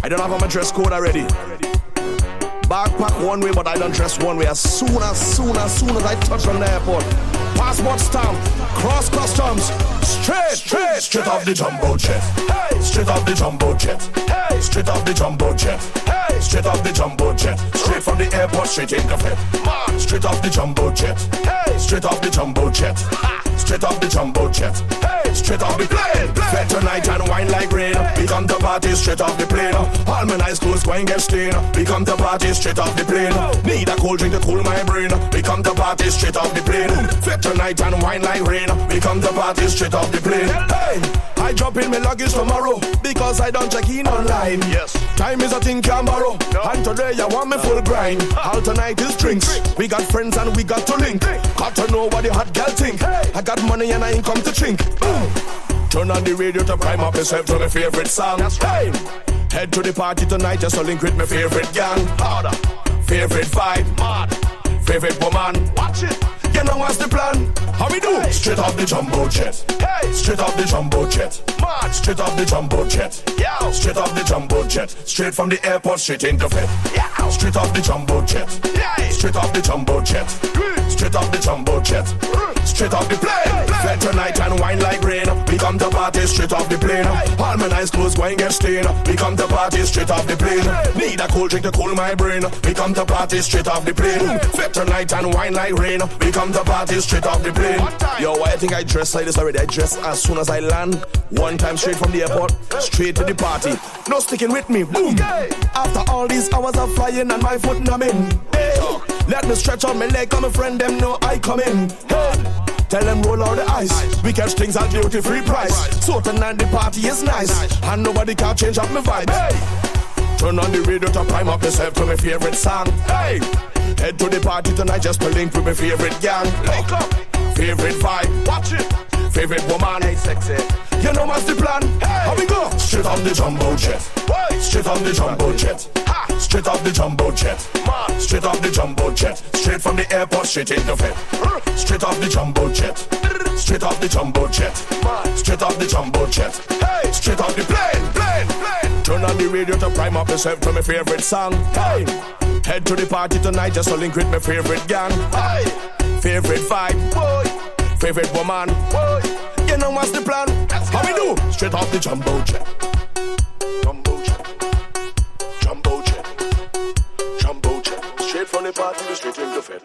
I don't have on my dress code already. Backpack one way, but I don't dress one way. As soon as I touch on the airport, passport stamp, cross customs, straight off the jumbo jet. Hey, straight off the jumbo jet. Hey, straight off the jumbo jet. Hey, straight off the jumbo jet. Straight from the airport, straight in the fit. Man, straight off the jumbo jet. Hey, straight off the jumbo jet. Straight off the jumbo jet. Hey, straight off the plane. Fed tonight and wine like rain. We come to party straight off the plane. All my nice clothes going get stained. We come to party straight off the plane. Need a cold drink to cool my brain. We come to party straight off the plane. Fed tonight and wine like rain. We come to party straight off the plane. Hey, I drop in my luggage tomorrow because I don't check in online. Yes, time is a thing can borrow. And today I want me full grind. All tonight is drinks. We got friends and we got to link. Got to know what the hot girl think. I got money and I ain't come to drink. Turn on the radio to prime up yourself to my favorite song. Hey, head to the party tonight just to link with my favorite gang. Harder, favorite vibe, mad, favorite woman. Watch it. You know what's the plan? How we do? Hey. Straight off the jumbo jet. Hey, straight off the jumbo jet. Mad, straight off the jumbo jet. Yeah, straight off the jumbo jet. Straight from the airport, straight into bed. Yeah, straight off the jumbo jet. Yeah, straight off the jumbo jet. Straight off the jumbo jet. Straight off the plane. Fed tonight and wine like rain. We come to party straight off the plane. All my nice clothes going get stained. We come to party straight off the plane. Need a cold drink to cool my brain. We come to party straight off the plane. Fed tonight and wine like rain. We come to party straight off the plane. Yo, why I think I dress like this already? I dress as soon as I land. One time straight from the airport, straight to the party. No sticking with me, boom. After all these hours of flying and my foot numbing. Hey, let me stretch on my leg, cause my friend them know I come in. Hey, tell them roll out the ice. We catch things at duty free price. So tonight the party is nice, and nobody can change up my vibe. Hey, turn on the radio to prime up yourself to my favorite song. Hey, head to the party tonight just to link with my favorite gang. Link up, favorite vibe, watch it. Favorite woman, hey sexy. You know what's the plan? Hey, how we go? Straight on the jumbo jet. Hey, straight on the jumbo jet. Ha, straight off the jumbo jet. Man, straight off the jumbo jet. Straight from the airport, straight into bed. Straight off the jumbo jet. Straight off the jumbo jet. Man, straight off the jumbo jet. Hey, straight off the plane. Turn on the radio to prime up yourself to my favorite song. Hey, head to the party tonight just to link with my favorite gang. Hey, favorite vibe, boy. Favorite woman, boy. You know what's the plan? How we do? Straight off the jumbo jet. Jumbo jet. Jumbo jet. Jumbo jet. Straight from the party, straight in the fed.